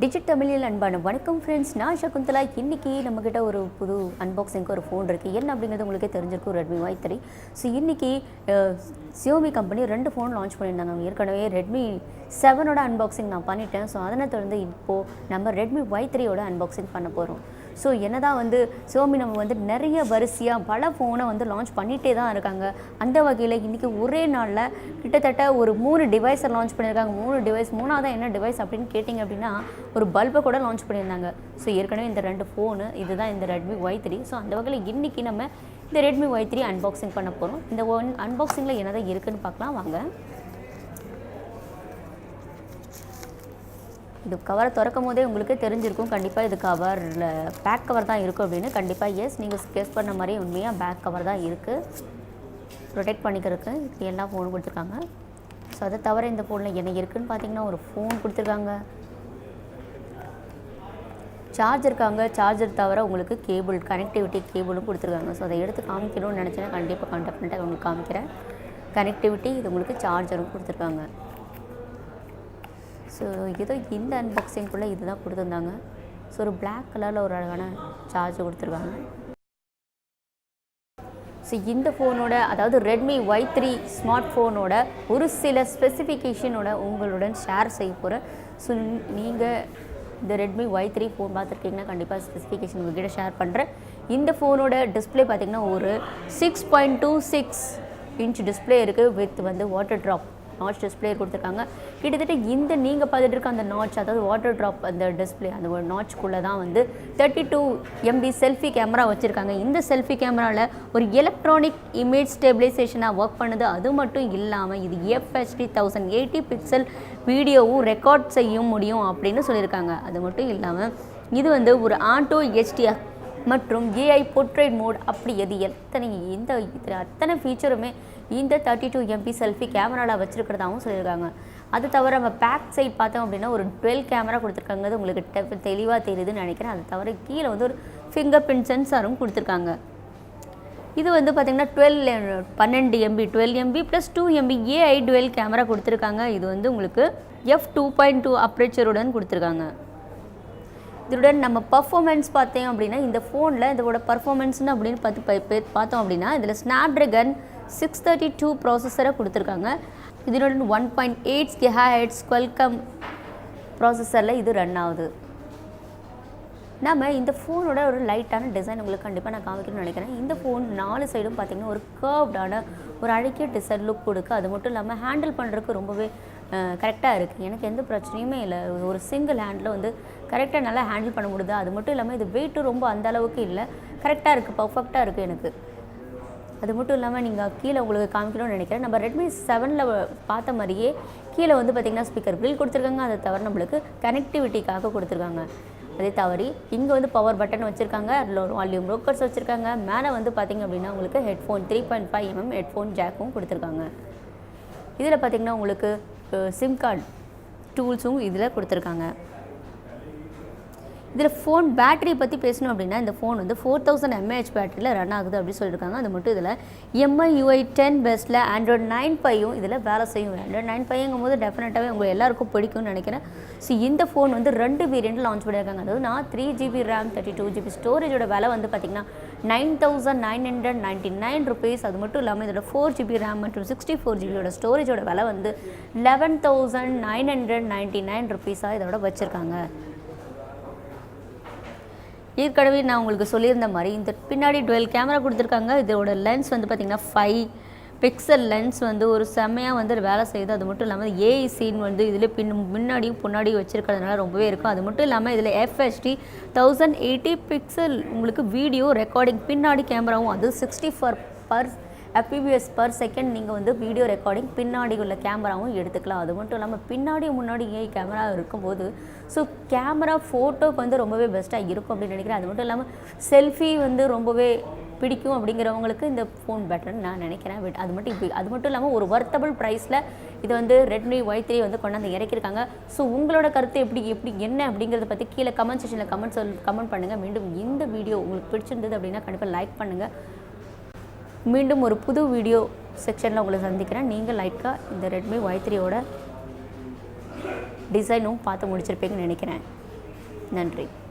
Digit தமிழில் அன்பான வணக்கம் ஃப்ரெண்ட்ஸ். நான் சகுந்தலா. இன்றைக்கி நம்மக்கிட்ட ஒரு புது அன்பாக்சிங்க்கு ஒரு ஃபோன் இருக்குது. என்ன அப்படிங்கிறது உங்களுக்கே தெரிஞ்சிருக்கும், ரெட்மி Y3. ஸோ இன்றைக்கி Xiaomi கம்பெனி 2 ஃபோன் லான்ச் பண்ணியிருந்தாங்க. ஏற்கனவே ரெட்மி 7ஓட அன்பாக்சிங் நான் பண்ணிட்டேன். ஸோ அதனை தொடர்ந்து இப்போது நம்ம ரெட்மி Y3ஓட அன்பாக்சிங் பண்ண போகிறோம். ஸோ என்ன தான் Xiaomi நம்ம நிறைய வரிசையாக பல ஃபோனை லான்ச் பண்ணிகிட்டே தான் இருக்காங்க. அந்த வகையில் இன்றைக்கி ஒரே நாளில் கிட்டத்தட்ட ஒரு 3 டிவைஸை லான்ச் பண்ணியிருக்காங்க. 3 டிவைஸ், மூணாவதாக என்ன டிவைஸ் அப்படின்னு கேட்டிங்க அப்படின்னா ஒரு பல்பை கூட லான்ச் பண்ணியிருந்தாங்க. ஸோ ஏற்கனவே இந்த 2 ஃபோனு இதுதான் இந்த ரெட்மி Y3. ஸோ அந்த வகையில் இன்றைக்கி நம்ம இந்த ரெட்மி Y3 அன்பாக்சிங் பண்ண போகிறோம். இந்த அன்பாக்சிங்கில் என்ன தான் இருக்குதுன்னு பார்க்கலாம் வாங்க. இது கவரை திறக்கும் போதே உங்களுக்கு தெரிஞ்சிருக்கும், கண்டிப்பாக இது கவரில் பேக் கவர் தான் இருக்கும் அப்படின்னு. கண்டிப்பாக எஸ், நீங்கள் கெஸ் பண்ண மாதிரி உண்மையாக பேக் கவர் தான் இருக்குது. ப்ரொடெக்ட் பண்ணிக்கிறதுக்கு இது எல்லா ஃபோனும் கொடுத்துருக்காங்க. ஸோ அதை தவிர இந்த ஃபோனில் என்ன இருக்குதுன்னு பார்த்தீங்கன்னா ஒரு ஃபோன் கொடுத்துருக்காங்க, சார்ஜர் தவிர உங்களுக்கு கேபிள், கனெக்டிவிட்டி கேபிளும் கொடுத்துருக்காங்க. ஸோ அதை எடுத்து காமிக்கணும்னு நினச்சேன்னா கண்டிப்பாக கான்டாக்ட் பண்ணிட்டு உங்களுக்கு காமிக்கிறேன். கனெக்டிவிட்டி, இது உங்களுக்கு சார்ஜரும் கொடுத்துருக்காங்க. ஸோ ஏதோ இந்த அன்பாக்சிங்குள்ளே இது தான் கொடுத்துருந்தாங்க. ஸோ ஒரு பிளாக் கலரில் ஒரு அழகான சார்ஜர் கொடுத்துருக்காங்க. ஸோ இந்த ஃபோனோட, அதாவது ரெட்மி Y3 ஸ்மார்ட் ஃபோனோட ஒரு சில ஸ்பெசிஃபிகேஷனோட உங்களுடன் ஷேர் செய்ய போகிறேன். ஸோ நீங்கள் இந்த ரெட்மி Y3 ஃபோன் பார்த்துருக்கீங்கன்னா கண்டிப்பாக ஸ்பெசிஃபிகேஷன் உங்கள்கிட்ட ஷேர் பண்ணுறேன். இந்த ஃபோனோட டிஸ்பிளே பார்த்திங்கன்னா ஒரு 6.26 இன்ச் டிஸ்பிளே இருக்குது. With water drop notch display கொடுத்துருக்காங்க. கிட்டத்தட்ட இந்த நீங்கள் பார்த்துட்டு இருக்க அந்த நாட்ச், அதாவது வாட்டர் ட்ராப் அந்த டிஸ்பிளே, அந்த ஒரு நாட்ச்குள்ளே தான் 32 MB செல்ஃபி கேமரா வச்சுருக்காங்க. இந்த செல்ஃபி கேமராவில் ஒரு எலக்ட்ரானிக் இமேஜ் ஸ்டெபிலைசேஷனாக ஒர்க் பண்ணுது. அது மட்டும் இல்லாமல் இது FHD 1080 பிக்சல் வீடியோவும் ரெக்கார்ட் செய்ய முடியும் அப்படின்னு சொல்லியிருக்காங்க. அது மட்டும் இல்லாமல் இது ஒரு ஆட்டோ HDR மற்றும் AI போர்ட்ரேட் மோட், அப்படி அத்தனை ஃபீச்சருமே இந்த 32 MB செல்ஃபி கேமராவில் வச்சுருக்கிறதாகவும் சொல்லியிருக்காங்க. அது தவிர நம்ம பேக் சைட் பார்த்தோம் அப்படின்னா ஒரு 12 கேமரா கொடுத்துருக்காங்க. அது உங்களுக்கு தெளிவாக தெரியுதுன்னு நினைக்கிறேன். அது தவிர கீழே ஒரு ஃபிங்கர் பிரிண்ட் சென்சாரும் கொடுத்துருக்காங்க. இது பார்த்திங்கன்னா 12 MB plus 2 MB AI dual camera கொடுத்துருக்காங்க. இது உங்களுக்கு f2.2 அப்ரேச்சருடன் கொடுத்துருக்காங்க. இதோட நம்ம பர்ஃபார்மன்ஸ் பார்த்தோம் அப்படின்னா இந்த ஃபோனில் இதோட பர்ஃபார்மன்ஸ்னு அப்படின்னு பார்த்தோம் அப்படின்னா இதில் ஸ்னாப்ட்ராகன் 632 ப்ராசஸரை கொடுத்துருக்காங்க. இதோட 1.8 GHz குவால்காம் ப்ராசஸரில் இது ரன் ஆகுது. நம்ம இந்த ஃபோனோட ஒரு லைட்டான டிசைன் உங்களுக்கு கண்டிப்பாக நான் காமிக்கணும்னு நினைக்கிறேன். இந்த ஃபோன் 4 சைடும் பார்த்திங்கன்னா ஒரு கர்வ்டான ஒரு அழகிய டிசைன் லுக் கொடுக்கு. அது மட்டும் இல்லாமல் ஹேண்டில் பண்ணுறதுக்கு ரொம்பவே கரெக்டாக இருக்குது. எனக்கு எந்த பிரச்சனையுமே இல்லை. ஒரு சிங்கிள் ஹேண்டில் கரெக்டாக நல்லா ஹேண்டில் பண்ண முடியுது. அது மட்டும் இல்லாமல் இது வெயிட்டும் ரொம்ப அந்த அளவுக்கு இல்லை, கரெக்டாக இருக்குது, பர்ஃபெக்டாக இருக்குது எனக்கு. அது மட்டும் இல்லாமல் நீங்கள் கீழே உங்களுக்கு காமிக்கணும்னு நினைக்கிறேன். நம்ம ரெட்மி 7ல் பார்த்த மாதிரியே கீழே பார்த்திங்கன்னா ஸ்பீக்கர் பில் கொடுத்துருக்காங்க. அதை தவிர நம்மளுக்கு கனெக்டிவிட்டிக்காக கொடுத்துருக்காங்க. அதே தவறி இங்கே பவர் பட்டன் வச்சுருக்காங்க. அதில் ஒரு வால்யூம் ரோக்கர்ஸ் வச்சுருக்காங்க. மேலே பார்த்திங்க அப்படின்னா உங்களுக்கு ஹெட்ஃபோன் 3.5 mm ஹெட்ஃபோன் ஜாக்கும் கொடுத்துருக்காங்க. இதில் பார்த்திங்கன்னா உங்களுக்கு சிம் கார்டு டூல்ஸும் இதில் கொடுத்துருக்காங்க. இதில் ஃபோன் பேட்டரி பற்றி பேசணும் அப்படின்னா இந்த ஃபோன் 4000 mAh பேட்டரியில் ரன் ஆகுது அப்படின்னு சொல்லியிருக்காங்க. அது மட்டும் இதில் MIUI 10 பெஸ்ட்டில் Android 9 இதில் வேலை செய்யும். Android 9 போது டெஃபினட்டாகவே உங்களுக்கு எல்லாருக்கும் பிடிக்கும்னு நினைக்கிறேன். ஸோ இந்த ஃபோன் 2 வேரியண்ட் லான்ச் பண்ணியிருக்காங்க. அதாவது 3GB RAM 32GB ஸ்டோரேஜோட விலை பார்த்திங்கன்னா 9999 rupees. அது மட்டும் இல்லாமல் இதோட 4GB RAM மற்றும் 64GB ஸ்டோரேஜோட விலை 11,999 rupees இதோட வச்சுருக்காங்க. ஏற்கனவே நான் உங்களுக்கு சொல்லியிருந்த மாதிரி இந்த பின்னாடி டுவெல் கேமரா கொடுத்துருக்காங்க. இதோட லென்ஸ் பார்த்திங்கன்னா 5 பிக்சல் லென்ஸ் ஒரு செம்மையாக வேலை செய்யுது. அது மட்டும் இல்லாமல் ஏஐ சீன் இதில் முன்னாடியும் பின்னாடியும் வச்சுருக்கிறதுனால ரொம்பவே இருக்கும். அது மட்டும் இல்லாமல் இதில் FHD 1080 பிக்சல் உங்களுக்கு வீடியோ ரெக்கார்டிங், பின்னாடி கேமராவும் அது 64 fps per second நீங்கள் வீடியோ ரெக்கார்டிங் பின்னாடி உள்ள கேமராவும் எடுத்துக்கலாம். அது மட்டும் இல்லாமல் பின்னாடி முன்னாடி ஏஐ கேமரா இருக்கும்போது ஸோ கேமரா ஃபோட்டோக்கு ரொம்பவே பெஸ்ட்டாக இருக்கும் அப்படின்னு நினைக்கிறேன். அது மட்டும் இல்லாமல் செல்ஃபி ரொம்பவே பிடிக்கும் அப்படிங்கிறவங்களுக்கு இந்த ஃபோன் பெட்டர்னு நான் நினைக்கிறேன். அது மட்டும் இல்லாமல் ஒரு வர்த்தபிள் ப்ரைஸில் இது ரெட்மி Y3 கொண்டாந்து இறக்கியிருக்காங்க. ஸோ உங்களோட கருத்து எப்படி என்ன அப்படிங்கிறத பற்றி கீழே கமெண்ட் செக்ஷனில் கமெண்ட் பண்ணுங்கள். மீண்டும் இந்த வீடியோ உங்களுக்கு பிடிச்சிருந்தது அப்படின்னா கண்டிப்பாக லைக் பண்ணுங்கள். மீண்டும் ஒரு புது வீடியோ செக்ஷனில் உங்களை சந்திக்கிறேன். நீங்கள் லைக்காக இந்த ரெட்மி Y3 டிசைனும் பார்த்து முடிச்சிருப்பீங்கன்னு நினைக்கிறேன். நன்றி.